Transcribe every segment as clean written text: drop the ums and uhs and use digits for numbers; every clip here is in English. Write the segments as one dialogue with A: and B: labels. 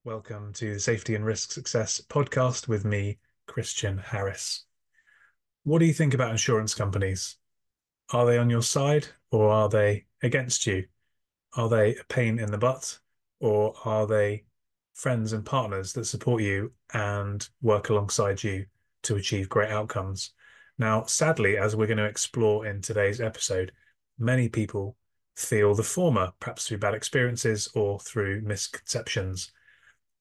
A: Welcome to the Safety and Risk Success podcast with me, Christian Harris. What do you think about insurance companies? Are they on your side or are they against you? Are they a pain in the butt or are they friends and partners that support you and work alongside you to achieve great outcomes? Now, sadly, as we're going to explore in today's episode, many people feel the former, perhaps through bad experiences or through misconceptions.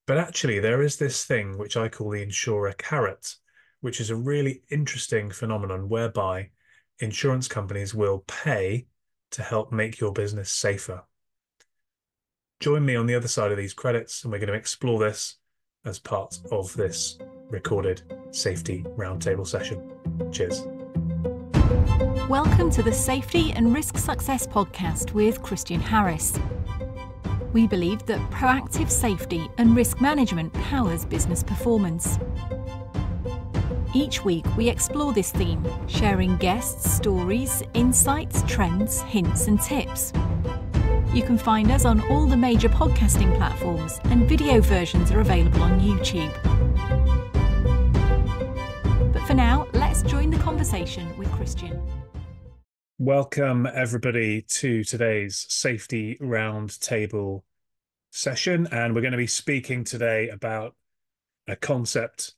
A: But actually, there is this thing which I call the insurer carrot, which is a really interesting phenomenon whereby insurance companies will pay to help make your business safer. Join me on the other side of these credits, and we're going to explore this as part of this recorded safety roundtable session. Cheers.
B: Welcome to the Safety and Risk Success podcast with Christian Harris. We believe that proactive safety and risk management powers business performance. Each week we explore this theme, sharing guests, stories, insights, trends, hints and tips. You can find us on all the major podcasting platforms, and video versions are available on YouTube. But for now, let's join the conversation with Christian.
A: Welcome, everybody, to today's Safety Roundtable session. And we're going to be speaking today about a concept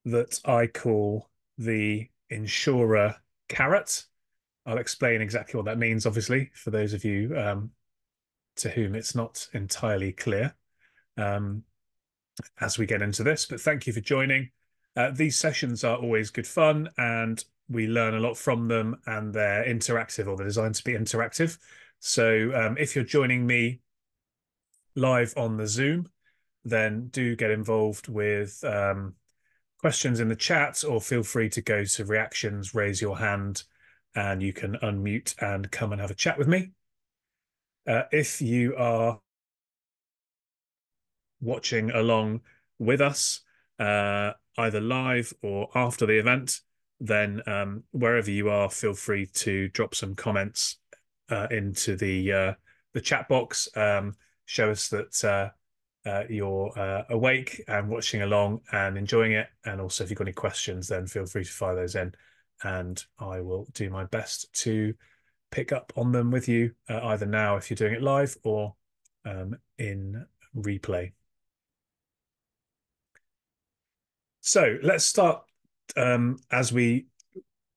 A: that I call the Insurer Carrot. I'll explain exactly what that means, obviously, for those of you to whom it's not entirely clear as we get into this. But thank you for joining. These sessions are always good fun and we learn a lot from them, and they're interactive, or they're designed to be interactive. So if you're joining me live on the Zoom, then do get involved with questions in the chat, or feel free to go to reactions, raise your hand, and you can unmute and come and have a chat with me. If you are watching along with us, either live or after the event, then wherever you are, feel free to drop some comments into the chat box. Show us that you're awake and watching along and enjoying it. And also, if you've got any questions, then feel free to fire those in, and I will do my best to pick up on them with you, either now if you're doing it live or in replay. So let's start, as we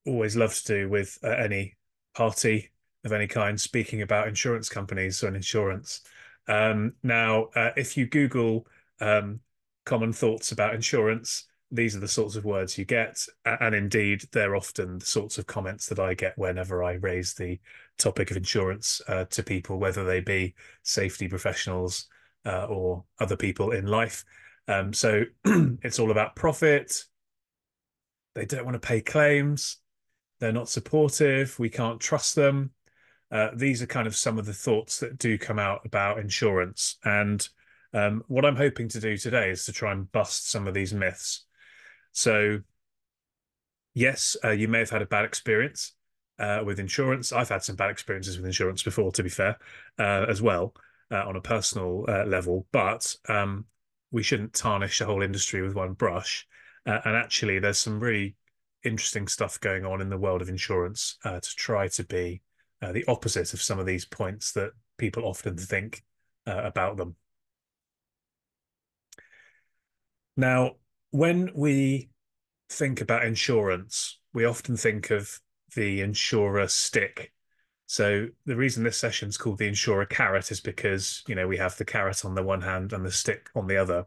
A: always love to do with any party of any kind, speaking about insurance companies and insurance. Now, if you Google common thoughts about insurance, these are the sorts of words you get. And indeed, they're often the sorts of comments that I get whenever I raise the topic of insurance to people, whether they be safety professionals or other people in life. So it's all about profit. They don't want to pay claims. They're not supportive. We can't trust them. These are kind of some of the thoughts that do come out about insurance. And what I'm hoping to do today is to try and bust some of these myths. So, yes, you may have had a bad experience with insurance. I've had some bad experiences with insurance before, to be fair, as well, on a personal level. But we shouldn't tarnish the whole industry with one brush. And actually, there's some really interesting stuff going on in the world of insurance to try to be the opposite of some of these points that people often think about them. Now, when we think about insurance, we often think of the insurer stick. So the reason this session is called the Insurer Carrot is because, we have the carrot on the one hand and the stick on the other.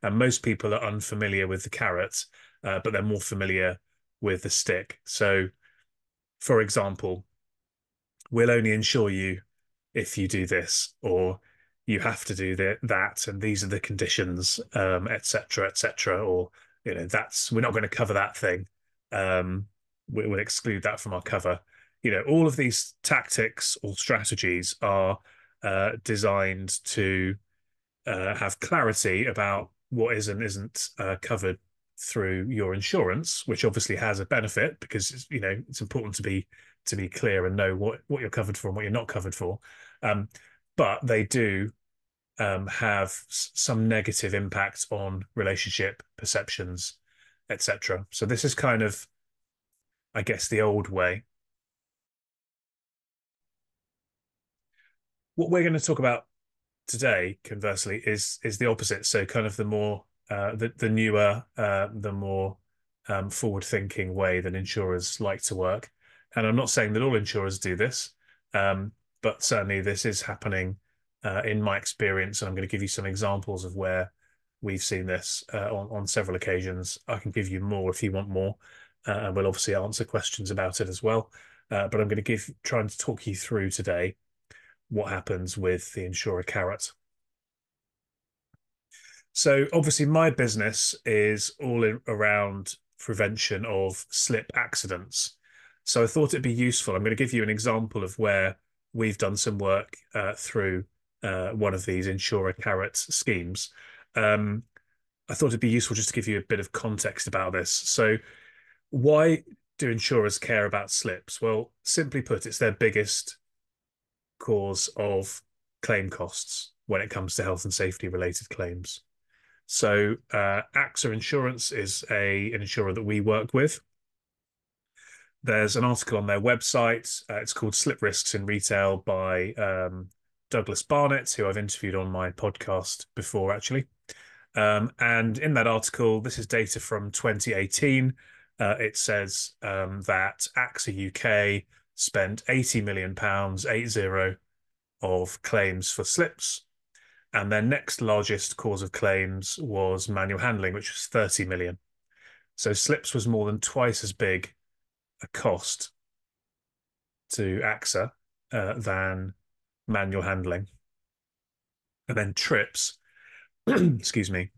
A: And most people are unfamiliar with the carrot, but they're more familiar with the stick. So, for example, we'll only insure you if you do this, or you have to do that, and these are the conditions, etc., etc. Or we're not going to cover that thing. We'll exclude that from our cover. All of these tactics or strategies are designed to have clarity about what is and isn't covered through your insurance, which obviously has a benefit because it's important to be clear and know what you're covered for and what you're not covered for. But they do have some negative impact on relationship perceptions, etc. So this is kind of, I guess, the old way. What we're going to talk about today, conversely, is the opposite. So kind of the more the newer, the more forward-thinking way that insurers like to work. And I'm not saying that all insurers do this, but certainly this is happening in my experience. And I'm going to give you some examples of where we've seen this on several occasions. I can give you more if you want more, and we'll obviously answer questions about it as well. But I'm going to try and talk you through today what happens with the Insurer Carrot. So obviously my business is around prevention of slip accidents. So I thought it'd be useful. I'm going to give you an example of where we've done some work through one of these Insurer Carrot schemes. Um, I thought it'd be useful just to give you a bit of context about this. So why do insurers care about slips? Well, simply put, it's their biggest cause of claim costs when it comes to health and safety related claims. So AXA Insurance is an insurer that we work with. There's an article on their website. It's called Slip Risks in Retail by Douglas Barnett, who I've interviewed on my podcast before, actually. And in that article, this is data from 2018. It says that AXA UK spent £80 million, 80, of claims for slips. And their next largest cause of claims was manual handling, which was 30 million. So slips was more than twice as big a cost to AXA than manual handling. And then trips, excuse me,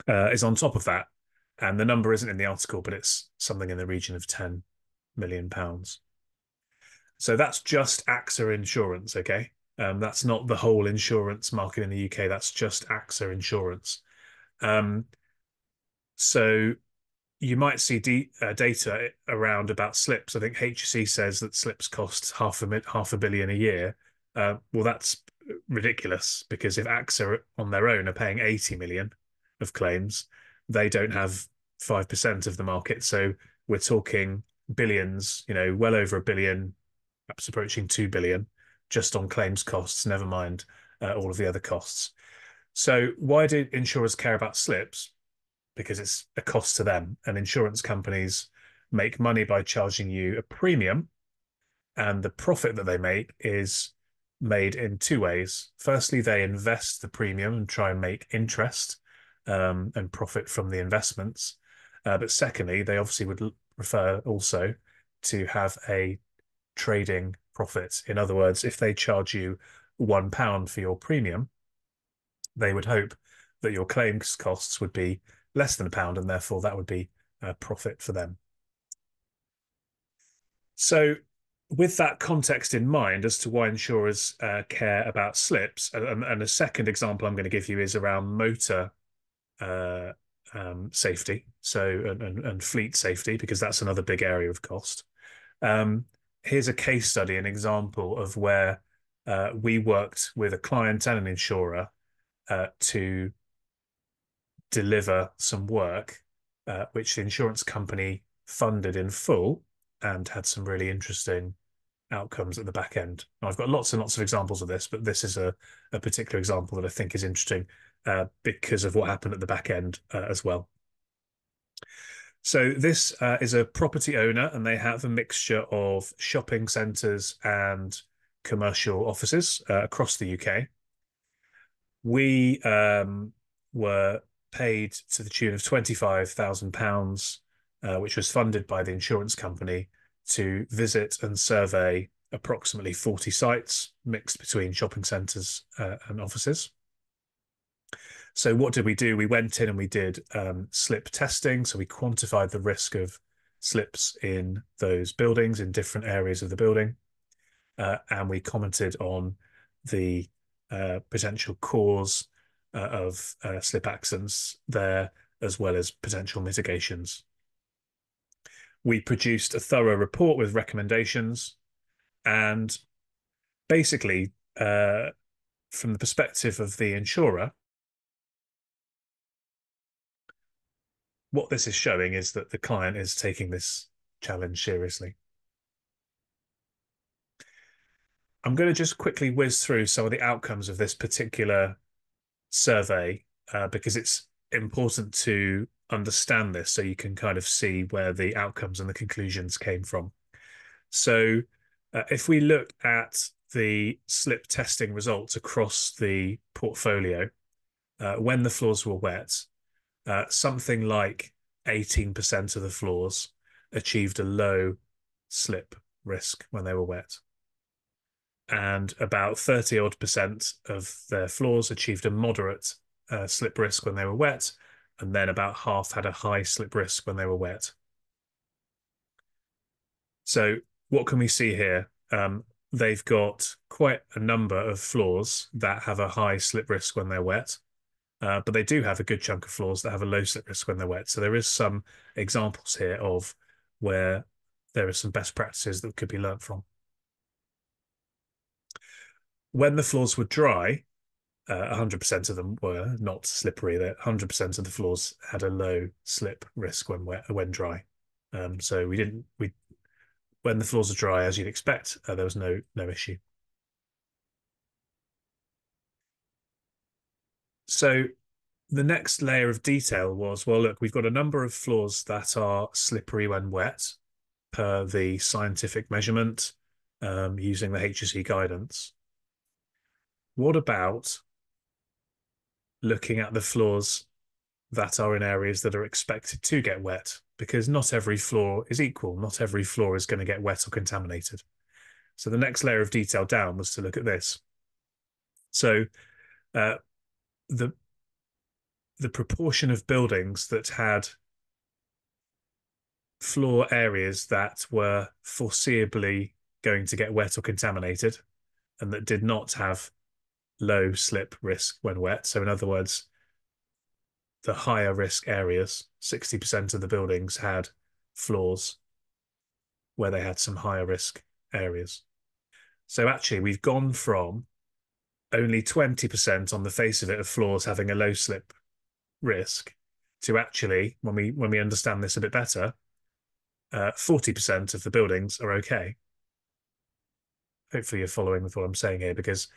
A: is on top of that. And the number isn't in the article, but it's something in the region of £10 million. So that's just AXA Insurance, okay? That's not the whole insurance market in the UK. That's just AXA Insurance. So you might see data around about slips. I think HSE says that slips cost half a billion a year. Well, that's ridiculous because if AXA on their own are paying 80 million of claims, they don't have 5% of the market. So we're talking billions, well over a billion, perhaps approaching 2 billion just on claims costs, never mind all of the other costs. So why do insurers care about slips? Because it's a cost to them, and insurance companies make money by charging you a premium, and the profit that they make is made in two ways. Firstly, they invest the premium and try and make interest and profit from the investments. But secondly, they obviously would prefer also to have a trading profit. In other words, if they charge you £1 for your premium, they would hope that your claims costs would be less than £1, and therefore that would be a profit for them. So with that context in mind as to why insurers care about slips, and a second example I'm going to give you is around motor safety, so and fleet safety, because that's another big area of cost. Here's a case study, an example of where we worked with a client and an insurer to deliver some work, which the insurance company funded in full and had some really interesting outcomes at the back end. Now, I've got lots and lots of examples of this, but this is a particular example that I think is interesting because of what happened at the back end as well. So this is a property owner, and they have a mixture of shopping centres and commercial offices across the UK. We were paid to the tune of £25,000, which was funded by the insurance company, to visit and survey approximately 40 sites mixed between shopping centres and offices. So what did we do? We went in and we did slip testing. So we quantified the risk of slips in those buildings, in different areas of the building. And we commented on the potential cause of slip accidents there, as well as potential mitigations. We produced a thorough report with recommendations, and basically from the perspective of the insurer, what this is showing is that the client is taking this challenge seriously. I'm going to just quickly whiz through some of the outcomes of this particular survey because it's important to understand this so you can kind of see where the outcomes and the conclusions came from. So if we look at the slip testing results across the portfolio, when the floors were wet, something like 18% of the floors achieved a low slip risk when they were wet. And about 30 odd percent of their floors achieved a moderate slip risk when they were wet. And then about half had a high slip risk when they were wet. So what can we see here? They've got quite a number of floors that have a high slip risk when they're wet, but they do have a good chunk of floors that have a low slip risk when they're wet. So there is some examples here of where there are some best practices that could be learnt from. When the floors were dry, 100% of them were not slippery. That 100% of the floors had a low slip risk when dry. So when the floors are dry, as you'd expect, there was no issue. So the next layer of detail was, well, look, we've got a number of floors that are slippery when wet per the scientific measurement using the HSE guidance. What about looking at the floors that are in areas that are expected to get wet? Because not every floor is equal. Not every floor is going to get wet or contaminated. So the next layer of detail down was to look at this. So the proportion of buildings that had floor areas that were foreseeably going to get wet or contaminated and that did not have low slip risk when wet. So in other words, the higher risk areas, 60% of the buildings had floors where they had some higher risk areas. So actually we've gone from only 20% on the face of it of floors having a low slip risk to actually, when we understand this a bit better, 40% of the buildings are okay. Hopefully you're following with what I'm saying here, because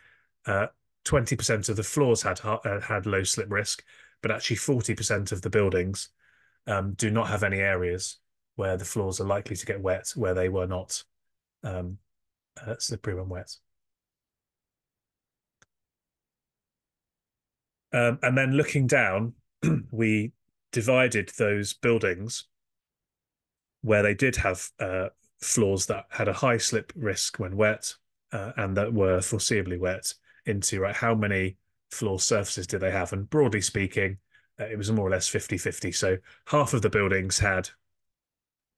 A: 20% of the floors had low slip risk, but actually 40% of the buildings do not have any areas where the floors are likely to get wet, where they were not slippery when wet. And then looking down, we divided those buildings where they did have floors that had a high slip risk when wet and that were foreseeably wet into, right, how many floor surfaces do they have? And broadly speaking, it was more or less 50-50. So half of the buildings had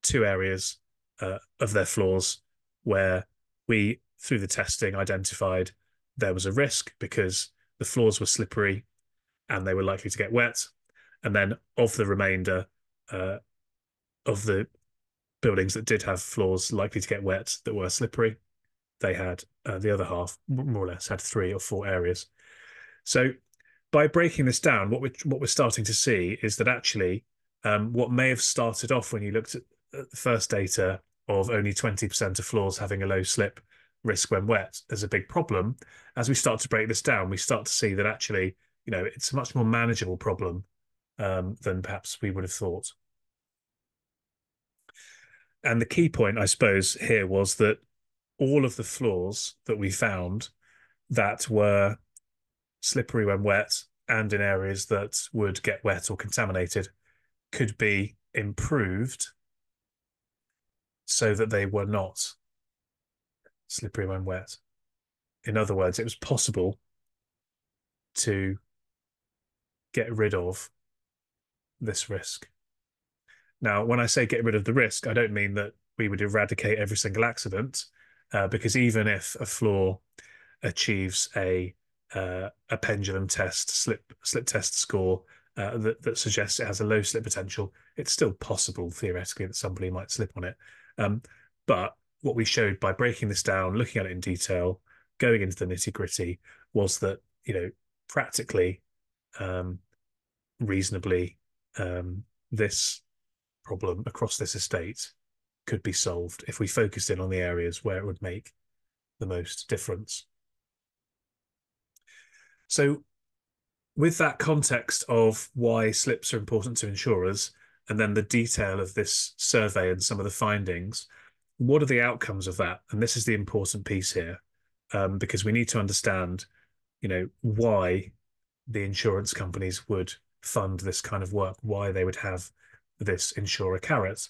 A: two areas of their floors where we, through the testing, identified there was a risk because the floors were slippery and they were likely to get wet. And then of the remainder of the buildings that did have floors likely to get wet that were slippery, they had the other half, more or less, had 3 or 4 areas. So by breaking this down, what we're starting to see is that actually what may have started off when you looked at the first data of only 20% of floors having a low slip risk when wet as a big problem, as we start to break this down, we start to see that actually, it's a much more manageable problem than perhaps we would have thought. And the key point, I suppose, here was that all of the floors that we found that were slippery when wet and in areas that would get wet or contaminated could be improved so that they were not slippery when wet. In other words, it was possible to get rid of this risk. Now, when I say get rid of the risk, I don't mean that we would eradicate every single accident, because even if a floor achieves a pendulum test, slip test score that suggests it has a low slip potential, it's still possible theoretically that somebody might slip on it. But what we showed by breaking this down, looking at it in detail, going into the nitty-gritty, was that practically, um, reasonably, this problem across this estate could be solved if we focused in on the areas where it would make the most difference. So, with that context of why slips are important to insurers, and then the detail of this survey and some of the findings, what are the outcomes of that? And this is the important piece here, because we need to understand, why the insurance companies would fund this kind of work, why they would have this insurer carrot.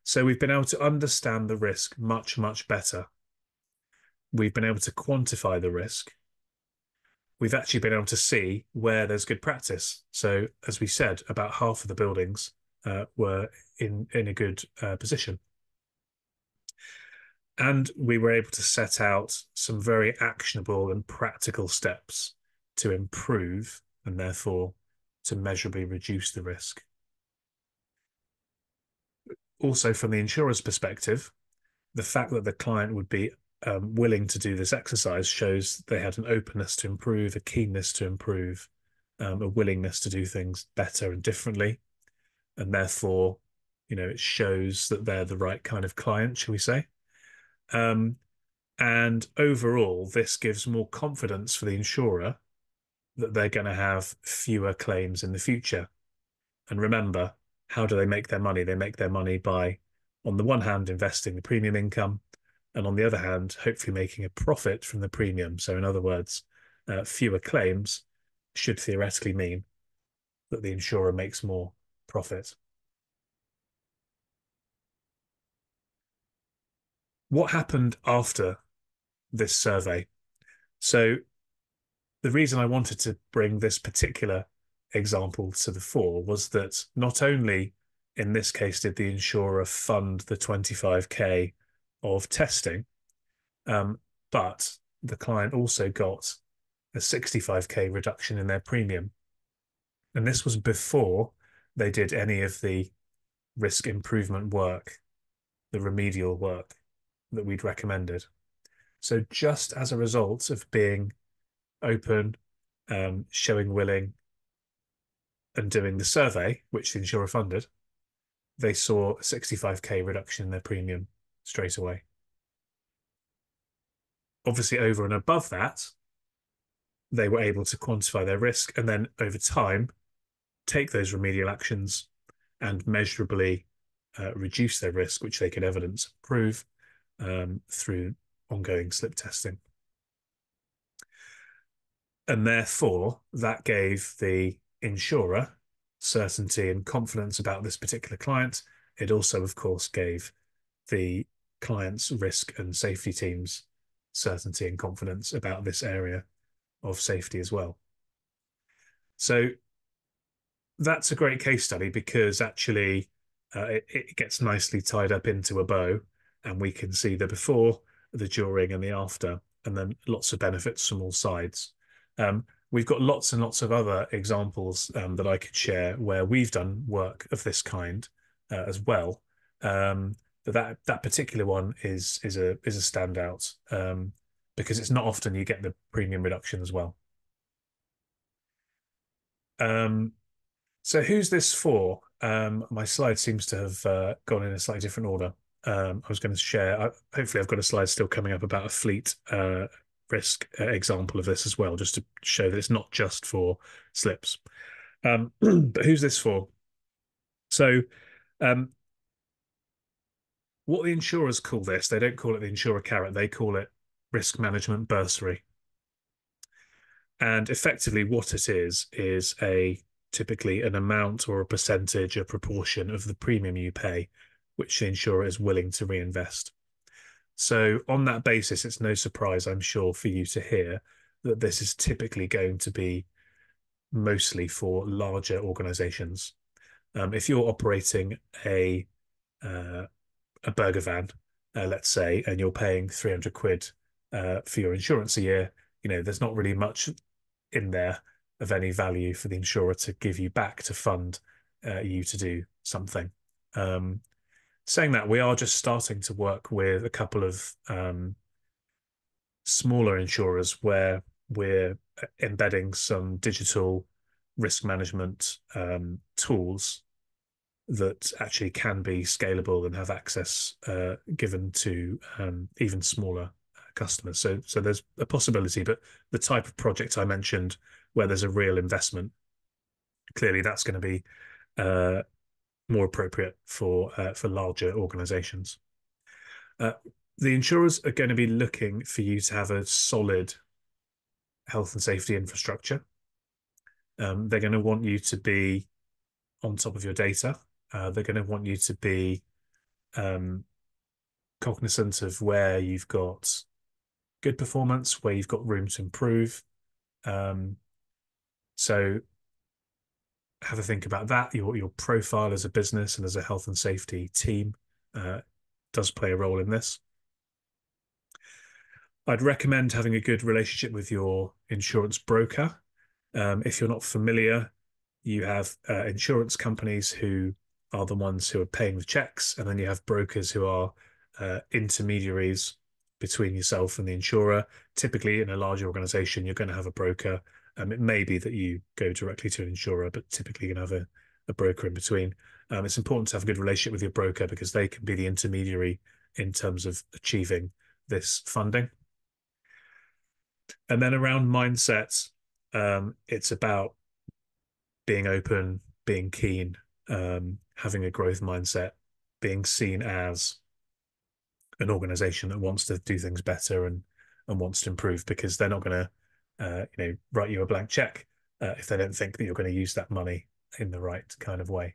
A: So we've been able to understand the risk much, much better. We've been able to quantify the risk. We've actually been able to see where there's good practice. So, as we said, about half of the buildings were in a good position. And we were able to set out some very actionable and practical steps to improve and therefore to measurably reduce the risk. Also, from the insurer's perspective, the fact that the client would be willing to do this exercise shows they had an openness to improve, a keenness to improve, a willingness to do things better and differently. And therefore, it shows that they're the right kind of client, shall we say. And overall, this gives more confidence for the insurer that they're going to have fewer claims in the future. And remember, how do they make their money? They make their money by, on the one hand, investing the premium income, and on the other hand, hopefully making a profit from the premium. So, in other words, fewer claims should theoretically mean that the insurer makes more profit. What happened after this survey? So, the reason I wanted to bring this particular example to the fore was that not only in this case did the insurer fund the 25k of testing, but the client also got a 65k reduction in their premium. And this was before they did any of the risk improvement work, the remedial work that we'd recommended. So just as a result of being open, showing willing, and doing the survey, which the insurer funded, they saw a 65k reduction in their premium straight away. Obviously, over and above that, they were able to quantify their risk and then over time take those remedial actions and measurably reduce their risk, which they could evidence and prove through ongoing slip testing. And therefore, that gave the insurer certainty and confidence about this particular client. It also, of course, gave the client's risk and safety teams certainty and confidence about this area of safety as well. So that's a great case study because actually it gets nicely tied up into a bow, and we can see the before, the during, and the after, and then lots of benefits from all sides. We've got lots and lots of other examples that I could share where we've done work of this kind as well. But that particular one is a standout because it's not often you get the premium reduction as well. So who's this for? My slide seems to have gone in a slightly different order. I was going to share, hopefully I've got a slide still coming up about a fleet risk example of this as well, just to show that it's not just for slips. But who's this for? So what the insurers call this, they don't call it the Insurer Carrot, they call it risk management bursary. And effectively what it is typically an amount or a percentage, a proportion of the premium you pay, which the insurer is willing to reinvest. So on that basis, it's no surprise, I'm sure, for you to hear that this is typically going to be mostly for larger organizations. If you're operating a burger van, let's say, and you're paying 300 quid for your insurance a year, there's not really much in there of any value for the insurer to give you back to fund you to do something. Saying that, we are just starting to work with a couple of smaller insurers where we're embedding some digital risk management tools that actually can be scalable and have access given to even smaller customers. So there's a possibility, but the type of project I mentioned where there's a real investment, clearly that's going to be uh, more appropriate for larger organizations. Uh, the insurers are going to be looking for you to have a solid health and safety infrastructure. They're going to want you to be on top of your data. They're going to want you to be um, cognizant of where you've got good performance, where you've got room to improve. Um, so have a think about that. Your profile as a business and as a health and safety team uh, does play a role in this. I'd recommend having a good relationship with your insurance broker. If you're not familiar, you have insurance companies who are the ones who are paying the checks, and then you have brokers who are intermediaries between yourself and the insurer. Typically, in a larger organization, you're going to have a broker. It may be that you go directly to an insurer, but typically you're going to have a broker in between. It's important to have a good relationship with your broker because they can be the intermediary in terms of achieving this funding. And then around mindset, it's about being open, being keen, having a growth mindset, being seen as an organization that wants to do things better and wants to improve because they're not going to write you a blank check if they don't think that you're going to use that money in the right kind of way.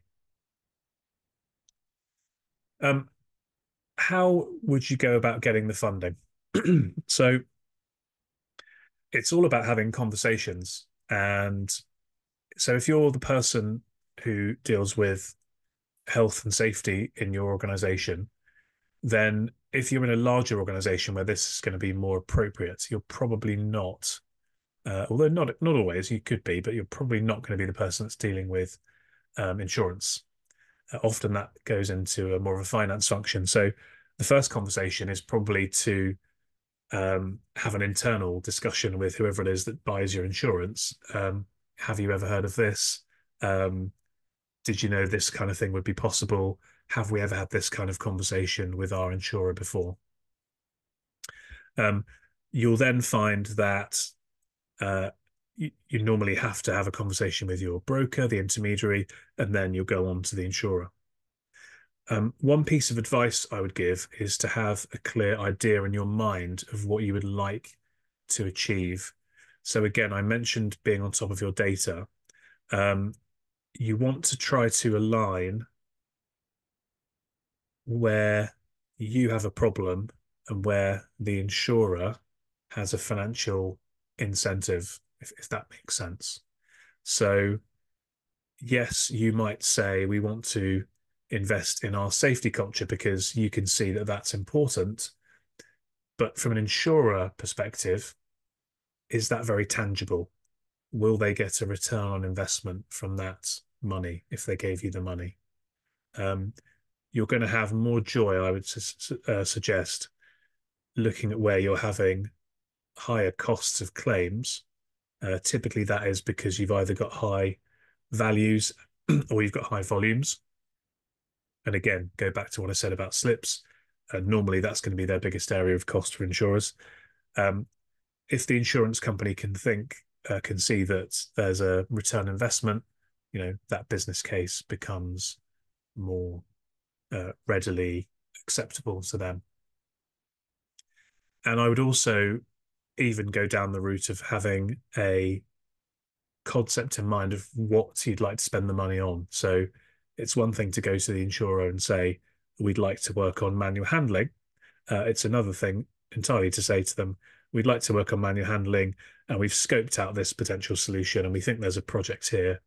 A: Um, how would you go about getting the funding? So it's all about having conversations. And so if you're the person who deals with health and safety in your organization, then if you're in a larger organization where this is going to be more appropriate, you're probably not, although not always, you could be, but you're probably not going to be the person that's dealing with insurance. Often that goes into a more of a finance function. So the first conversation is probably to have an internal discussion with whoever it is that buys your insurance. Have you ever heard of this? Did you know this kind of thing would be possible? Have we ever had this kind of conversation with our insurer before? Um, you'll then find that you normally have to have a conversation with your broker, the intermediary, and then you'll go on to the insurer. One piece of advice I would give is to have a clear idea in your mind of what you would like to achieve. So again, I mentioned being on top of your data. You want to try to align where you have a problem and where the insurer has a financial incentive, if that makes sense. So, yes, you might say we want to invest in our safety culture because you can see that that's important. But from an insurer perspective, is that very tangible? Will they get a return on investment from that money if they gave you the money? You're going to have more joy, I would suggest, looking at where you're having higher costs of claims. Typically, that is because you've either got high values or you've got high volumes. And again, go back to what I said about slips. Normally, that's going to be their biggest area of cost for insurers. Um, if the insurance company can see that there's a return investment, that business case becomes more readily acceptable to them. And I would also even go down the route of having a concept in mind of what you'd like to spend the money on. So it's one thing to go to the insurer and say, we'd like to work on manual handling. It's another thing entirely to say to them, we'd like to work on manual handling and we've scoped out this potential solution and we think there's a project here.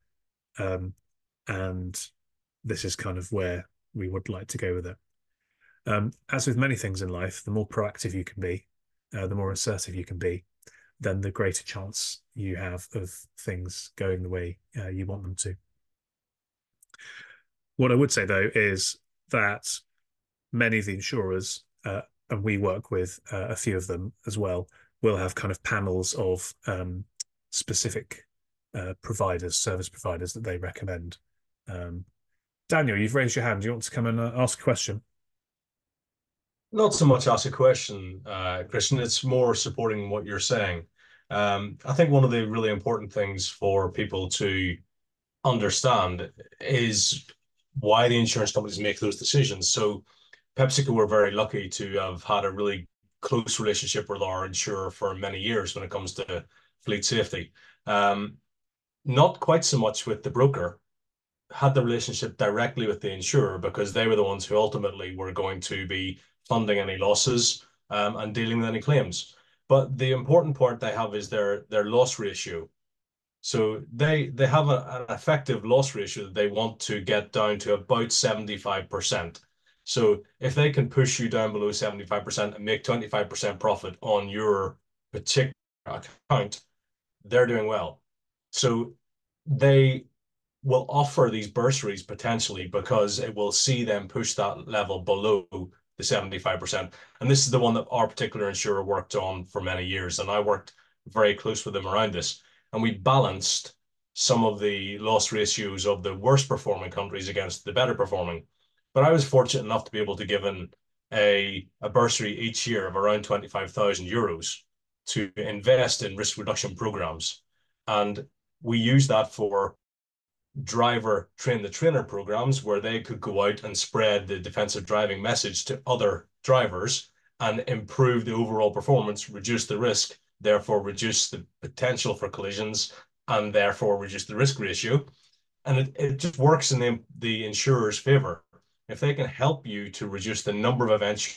A: And this is kind of where we would like to go with it. As with many things in life, the more proactive you can be, the more assertive you can be, then the greater chance you have of things going the way you want them to. What I would say, though, is that many of the insurers, and we work with a few of them as well, will have kind of panels of specific providers, service providers that they recommend. Um, Daniel, you've raised your hand. Do you want to come and ask a question?
C: Not so much ask a question, Christian. It's more supporting what you're saying. I think one of the really important things for people to understand is why the insurance companies make those decisions. So, PepsiCo were very lucky to have had a really close relationship with our insurer for many years when it comes to fleet safety. Um, Not quite so much with the broker, had the relationship directly with the insurer because they were the ones who ultimately were going to be funding any losses and dealing with any claims. But the important part they have is their loss ratio. So they have an effective loss ratio that they want to get down to about 75%. So if they can push you down below 75% and make 25% profit on your particular account, they're doing well. So they will offer these bursaries potentially because it will see them push that level below the 75%. And this is the one that our particular insurer worked on for many years. And I worked very close with them around this. And we balanced some of the loss ratios of the worst performing countries against the better performing. But I was fortunate enough to be able to give a bursary each year of around 25,000 euros to invest in risk reduction programs. And we use that for driver train the trainer programs where they could go out and spread the defensive driving message to other drivers and improve the overall performance, reduce the risk, therefore reduce the potential for collisions and therefore reduce the risk ratio. And it just works in the insurer's favor. If they can help you to reduce the number of events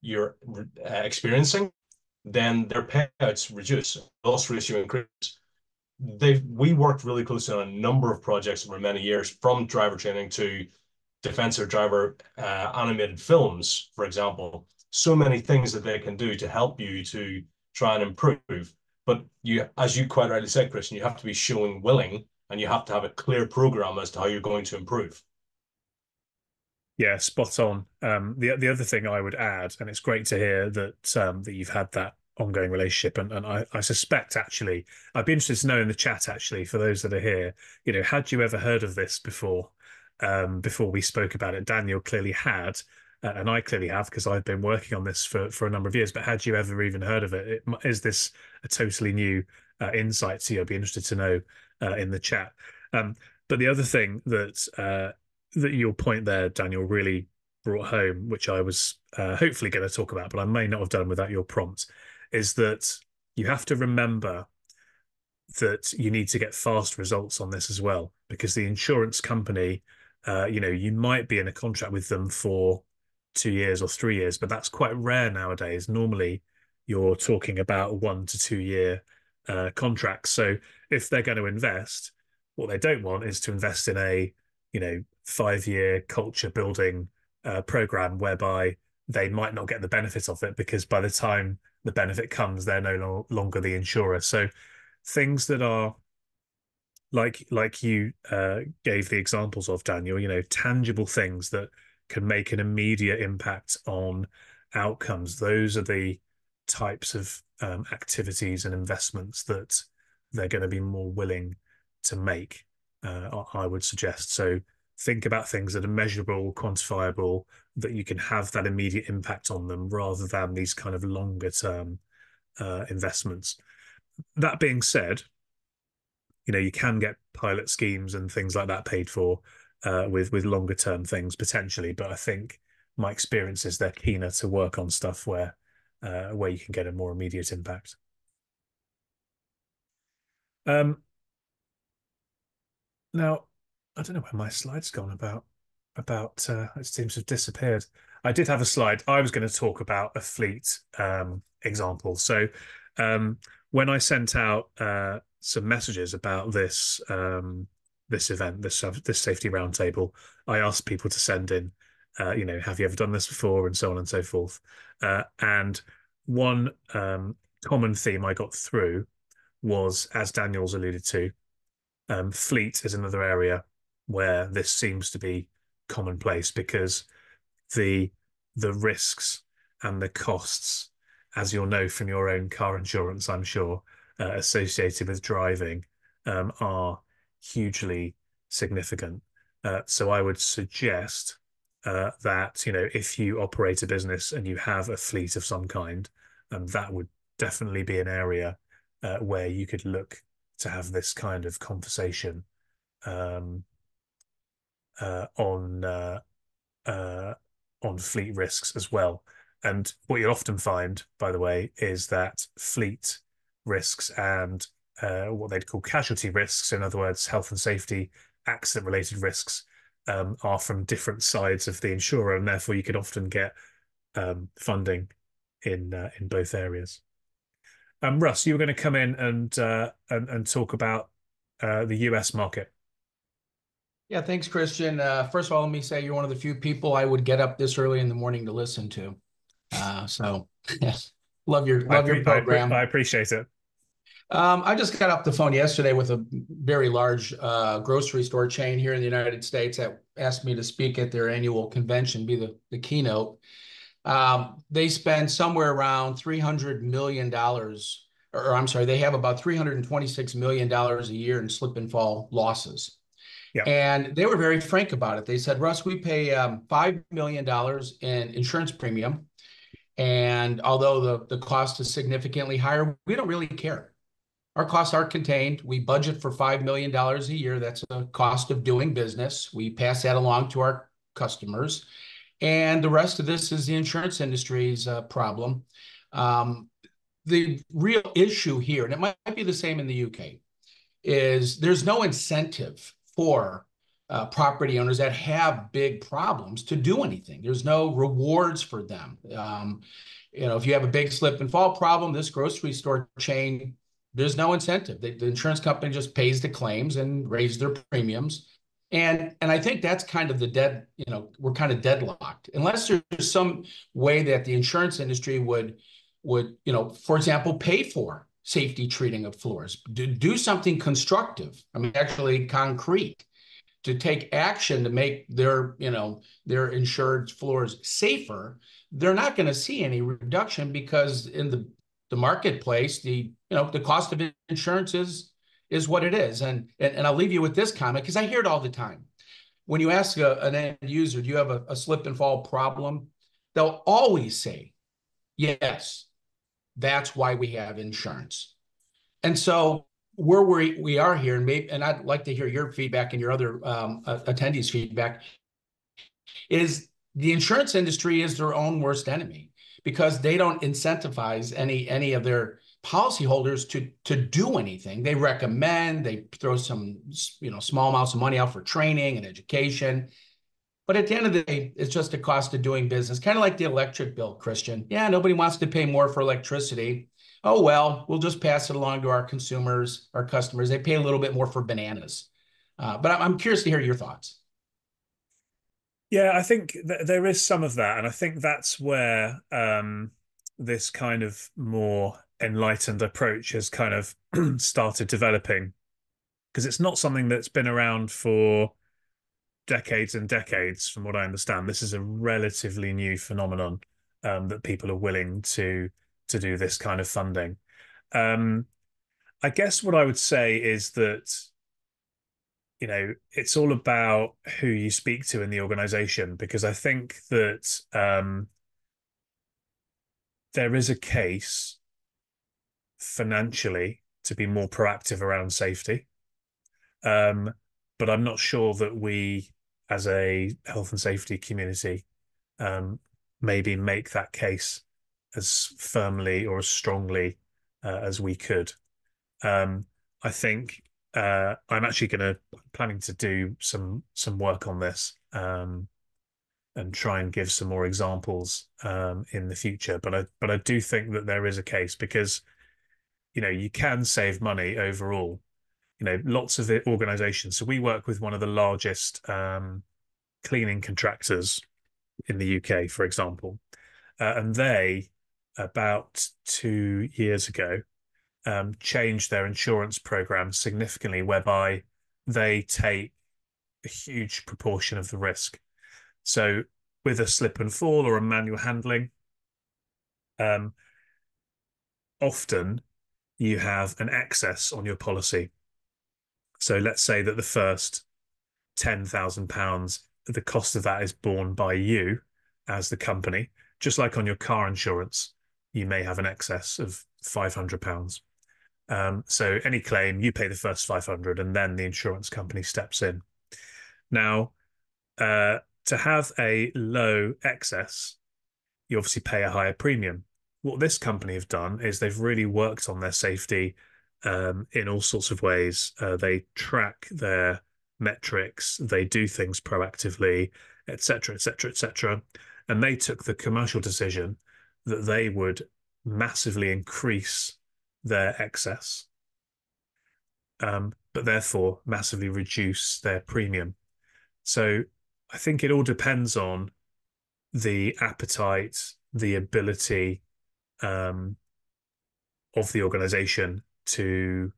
C: you're experiencing, then their payouts reduce, loss ratio increases. We worked really closely on a number of projects over many years, from driver training to defensive driver animated films, for example. So many things that they can do to help you to try and improve. But you, as you quite rightly said, Christian, you have to be showing willing and you have to have a clear program as to how you're going to improve.
A: Yeah, spot on. The other thing I would add, and it's great to hear that you've had that ongoing relationship, and I suspect actually I'd be interested to know in the chat actually for those that are here, had you ever heard of this before? Before we spoke about it, Daniel clearly had, and I clearly have because I've been working on this for a number of years. But had you ever even heard of it? Is this a totally new insight to you? I'd be interested to know in the chat. But the other thing that your point there, Daniel, really brought home, which I was hopefully going to talk about, but I may not have done without your prompt, is that you have to remember that you need to get fast results on this as well, because the insurance company, you might be in a contract with them for 2 years or 3 years, but that's quite rare nowadays. Normally, you're talking about 1 to 2 year contracts. So if they're going to invest, what they don't want is to invest in a 5 year culture building program whereby they might not get the benefit of it because by the time the benefit comes, they're no longer the insurer. So things that are like you gave the examples of, Daniel, tangible things that can make an immediate impact on outcomes. Those are the types of activities and investments that they're going to be more willing to make, I would suggest. So think about things that are measurable, quantifiable, that you can have that immediate impact on them rather than these kind of longer term investments. That being said, you can get pilot schemes and things like that paid for with longer term things potentially, but I think my experience is they're keener to work on stuff where you can get a more immediate impact. Now, I don't know where my slide's gone about it seems to have disappeared. I did have a slide. I was going to talk about a fleet example. So when I sent out some messages about this event, this safety roundtable, I asked people to send in, have you ever done this before, and so on and so forth. And one common theme I got through was, as Daniel's alluded to, fleet is another area where this seems to be commonplace because the risks and the costs as you'll know from your own car insurance, I'm sure, associated with driving, are hugely significant. So I would suggest that, if you operate a business and you have a fleet of some kind, that would definitely be an area where you could look to have this kind of conversation um, uh, on uh, uh, on fleet risks as well. And what you'll often find, by the way, is that fleet risks and what they'd call casualty risks, in other words, health and safety, accident related risks, are from different sides of the insurer, and therefore you could often get funding in both areas. Russ, you were going to come in and talk about the US market.
D: Yeah, thanks, Christian. First of all, let me say you're one of the few people I would get up this early in the morning to listen to. So yes, love your
A: I
D: program.
A: appreciate it.
D: I just got off the phone yesterday with a very large grocery store chain here in the United States that asked me to speak at their annual convention, be the keynote. They spend somewhere around $300 million, or I'm sorry, they have about $326 million a year in slip and fall losses.
A: Yeah.
D: And they were very frank about it. They said, Russ, we pay $5 million in insurance premium. And although the cost is significantly higher, we don't really care. Our costs are contained. We budget for $5 million a year. That's a cost of doing business. We pass that along to our customers. And the rest of this is the insurance industry's problem. The real issue here, and it might be the same in the UK, is there's no incentive for property owners that have big problems to do anything. There's no rewards for them. If you have a big slip and fall problem, this grocery store chain, there's no incentive. The insurance company just pays the claims and raises their premiums. And I think that's kind of we're kind of deadlocked. Unless there's some way that the insurance industry would, for example, pay for safety treating of floors, do something constructive. I mean, actually concrete, to take action to make their insured floors safer. They're not going to see any reduction because in the marketplace, the cost of insurance is what it is. And I'll leave you with this comment because I hear it all the time. When you ask an end user, do you have a slip and fall problem? They'll always say, yes, that's why we have insurance. And so where we are here, and I'd like to hear your feedback and your other attendees' feedback, is the insurance industry is their own worst enemy because they don't incentivize any of their policyholders to do anything. They recommend, they throw some small amounts of money out for training and education. But at the end of the day, it's just a cost of doing business, kind of like the electric bill, Christian. Yeah, nobody wants to pay more for electricity. Oh, well, we'll just pass it along to our consumers, our customers. They pay a little bit more for bananas. But I'm curious to hear your thoughts.
A: Yeah, I think there is some of that, and I think that's where this kind of more enlightened approach has kind of started developing, because it's not something that's been around for decades and decades, from what I understand. This is a relatively new phenomenon that people are willing to do this kind of funding. I guess what I would say is that it's all about who you speak to in the organization, because I think that there is a case financially to be more proactive around safety. But I'm not sure that we, as a health and safety community, maybe make that case as firmly or as strongly as we could. I think I'm actually planning to do some work on this and try and give some more examples in the future. But I do think that there is a case, because you can save money overall. Lots of organizations. So we work with one of the largest cleaning contractors in the UK, for example, and they, about 2 years ago, changed their insurance program significantly, whereby they take a huge proportion of the risk. So with a slip and fall or a manual handling, often you have an excess on your policy. So let's say that the first £10,000, the cost of that is borne by you as the company. Just like on your car insurance, you may have an excess of £500. So any claim, you pay the first 500 and then the insurance company steps in. Now, to have a low excess, you obviously pay a higher premium. What this company have done is they've really worked on their safety in all sorts of ways. They track their metrics, they do things proactively, etc., etc., etc. And they took the commercial decision that they would massively increase their excess, but therefore massively reduce their premium. So I think it all depends on the appetite, the ability of the organization to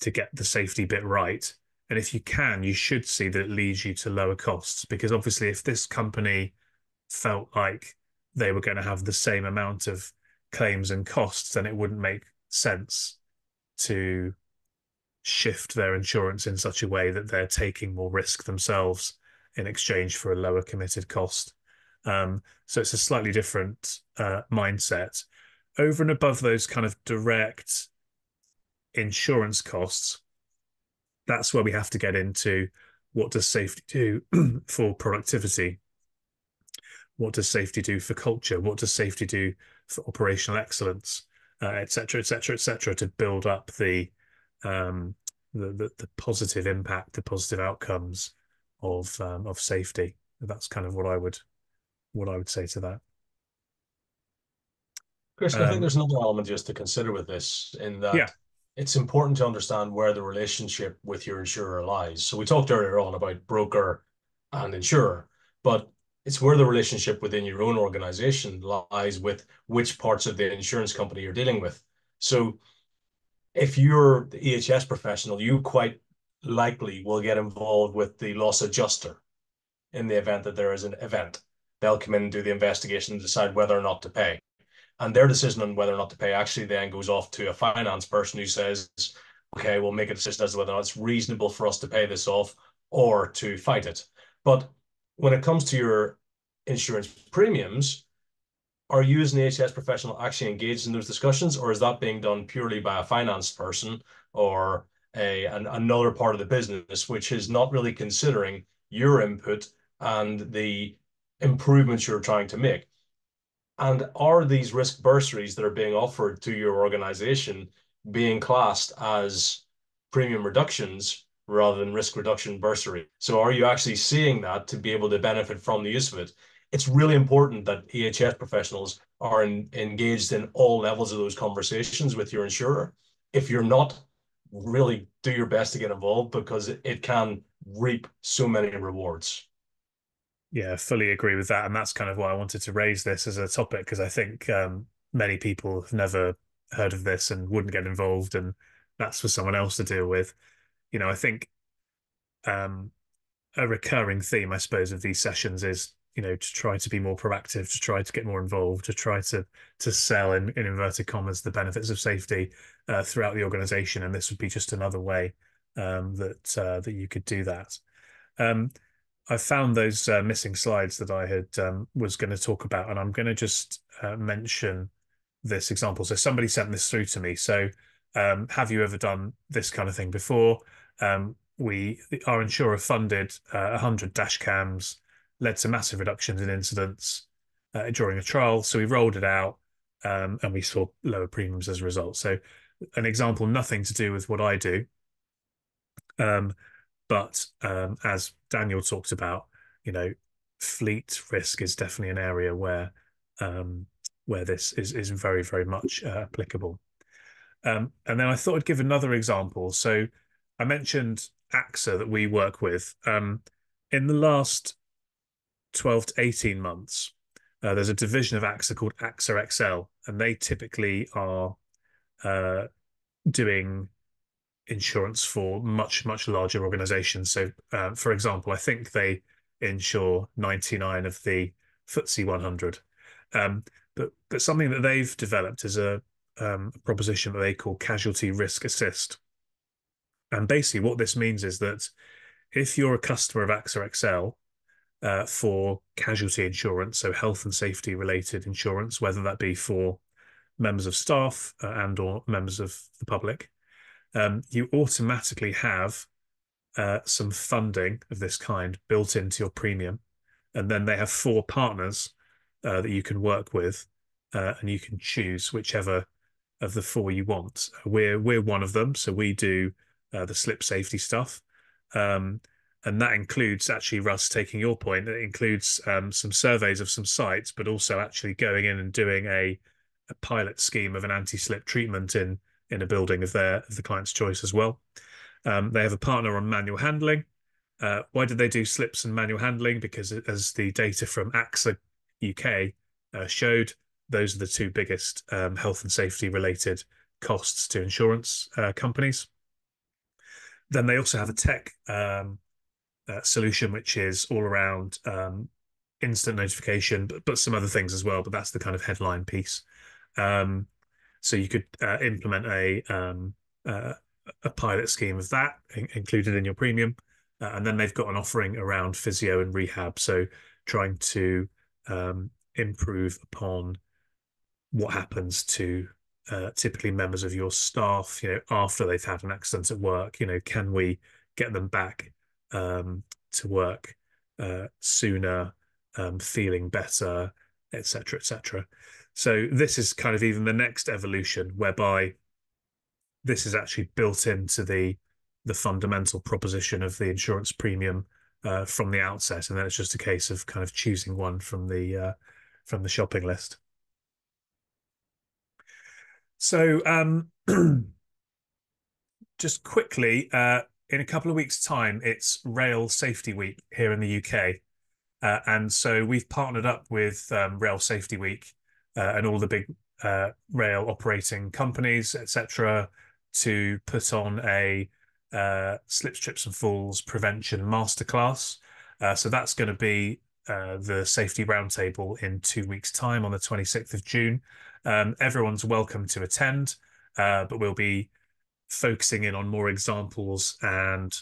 A: get the safety bit right. And if you can, you should see that it leads you to lower costs, because obviously if this company felt like they were going to have the same amount of claims and costs, then it wouldn't make sense to shift their insurance in such a way that they're taking more risk themselves in exchange for a lower committed cost. So it's a slightly different mindset. Over and above those kind of direct insurance costs, that's where we have to get into what does safety do for productivity? What does safety do for culture? What does safety do for operational excellence, et cetera, et cetera, et cetera, to build up the positive impact, the positive outcomes of safety. That's kind of what I would say to that.
C: Chris, I think there's another element just to consider with this, in
A: Yeah,
C: that it's important to understand where the relationship with your insurer lies. So we talked earlier on about broker and insurer, but it's where the relationship within your own organization lies with which parts of the insurance company you're dealing with. So if you're the EHS professional, you quite likely will get involved with the loss adjuster in the event that there is an event. They'll come in and do the investigation and decide whether or not to pay. And their decision on whether or not to pay actually then goes off to a finance person who says, okay, we'll make a decision as to whether or not it's reasonable for us to pay this off or to fight it. But when it comes to your insurance premiums, are you as an EHS professional actually engaged in those discussions, or is that being done purely by a finance person or another part of the business, which is not really considering your input and the improvements you're trying to make? And are these risk bursaries that are being offered to your organization being classed as premium reductions rather than risk reduction bursary? So are you actually seeing that to be able to benefit from the use of it? It's really important that EHS professionals are engaged in all levels of those conversations with your insurer. If you're not, really do your best to get involved, because it can reap so many rewards.
A: Yeah, fully agree with that. And that's kind of why I wanted to raise this as a topic, because I think many people have never heard of this and wouldn't get involved, and that's for someone else to deal with. I think a recurring theme, I suppose, of these sessions is, to try to be more proactive, to try to get more involved, to try to sell in inverted commas the benefits of safety throughout the organization. And this would be just another way that you could do that. I found those missing slides that I had was going to talk about, and I'm going to just mention this example. So somebody sent this through to me. So have you ever done this kind of thing before? Our insurer funded 100 dash cams, led to massive reductions in incidents during a trial. So we rolled it out, and we saw lower premiums as a result. So an example, nothing to do with what I do. But as Daniel talked about, fleet risk is definitely an area where this is very, very much applicable. And then I thought I'd give another example. So I mentioned AXA that we work with. In the last 12 to 18 months, there's a division of AXA called AXA XL, and they typically are doing insurance for much, much larger organizations. So, for example, I think they insure 99 of the FTSE 100. But something that they've developed is a a proposition that they call casualty risk assist. And basically what this means is that if you're a customer of AXA XL for casualty insurance, so health and safety related insurance, whether that be for members of staff and or members of the public, you automatically have some funding of this kind built into your premium. And then they have 4 partners that you can work with, and you can choose whichever of the 4 you want. We're one of them, so we do the slip safety stuff. And that includes, actually, Russ, taking your point, it includes some surveys of some sites, but also actually going in and doing a pilot scheme of an anti-slip treatment in a building of the client's choice as well. They have a partner on manual handling. Why did they do slips and manual handling? Because as the data from AXA UK showed, those are the 2 biggest health and safety related costs to insurance companies. Then they also have a tech solution, which is all around instant notification, but some other things as well. But that's the kind of headline piece. So you could implement a pilot scheme of that included in your premium. And then they've got an offering around physio and rehab. So trying to improve upon what happens to typically members of your staff, after they've had an accident at work. Can we get them back to work sooner, feeling better, etc., etc. So this is kind of even the next evolution, whereby this is actually built into the fundamental proposition of the insurance premium from the outset, and then it's just a case of kind of choosing one from the shopping list. So just quickly, in a couple of weeks' time, it's Rail Safety Week here in the UK. And so we've partnered up with Rail Safety Week and all the big rail operating companies, etc., to put on a slips, trips and falls prevention masterclass. So that's going to be the safety roundtable in 2 weeks' time on the 26th of June. Everyone's welcome to attend, but we'll be focusing in on more examples and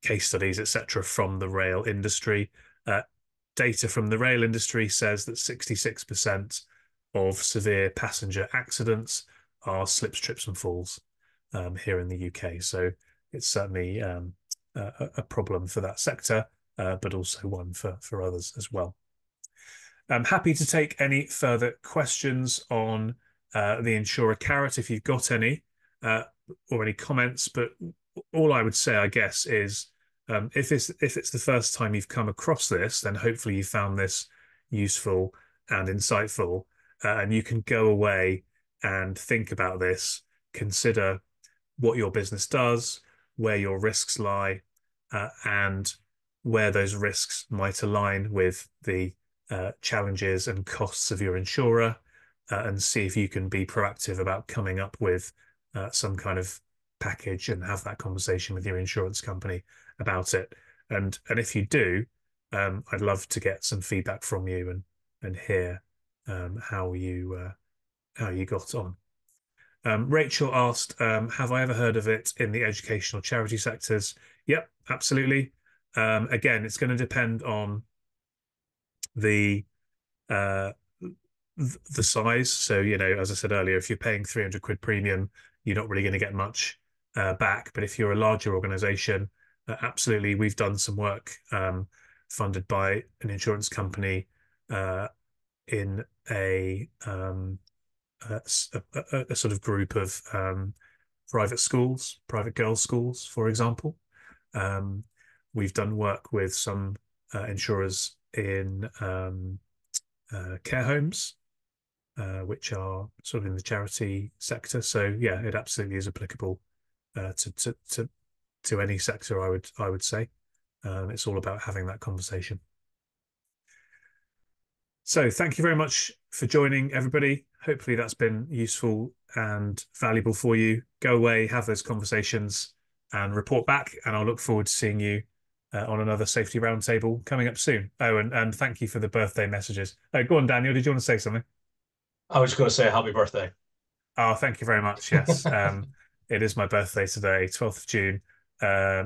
A: case studies, etc., from the rail industry. Data from the rail industry says that 66% of severe passenger accidents are slips, trips and falls here in the UK. So it's certainly a problem for that sector, but also one for others as well. I'm happy to take any further questions on the Insurer Carrot if you've got any, or any comments. But all I would say, I guess, is if it's the first time you've come across this, then hopefully you found this useful and insightful, and you can go away and think about this, consider what your business does, where your risks lie, and where those risks might align with the challenges and costs of your insurer, and see if you can be proactive about coming up with some kind of package and have that conversation with your insurance company about it. And if you do, I'd love to get some feedback from you and hear how you got on. Rachel asked, have I ever heard of it in the educational charity sectors? Yep, absolutely. Again, it's going to depend on the size. So, as I said earlier, if you're paying 300 quid premium, you're not really going to get much back. But if you're a larger organization, absolutely. We've done some work funded by an insurance company in a sort of group of private schools, private girls' schools, for example. We've done work with some insurers in care homes, which are sort of in the charity sector. So yeah, it absolutely is applicable to any sector, I would say. It's all about having that conversation. So thank you very much for joining, everybody. Hopefully that's been useful and valuable for you. Go away, have those conversations and report back, and I'll look forward to seeing you on another safety roundtable coming up soon. Oh, and thank you for the birthday messages. Go on, Daniel, did you want to say something?
C: I was going to say happy birthday.
A: Oh, thank you very much. Yes. It is my birthday today, 12th of June. Uh,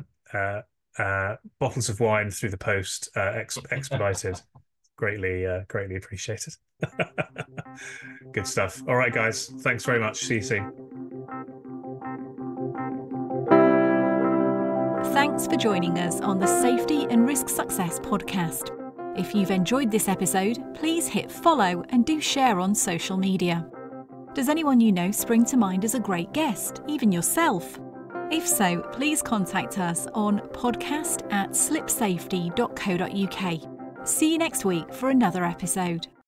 A: Bottles of wine through the post, expedited. Greatly appreciated. Good stuff. All right, guys. Thanks very much. See you soon.
B: Thanks for joining us on the Safety and Risk Success podcast. If you've enjoyed this episode, please hit follow and do share on social media. Does anyone you know spring to mind as a great guest, even yourself? If so, please contact us on podcast@slipsafety.co.uk. See you next week for another episode.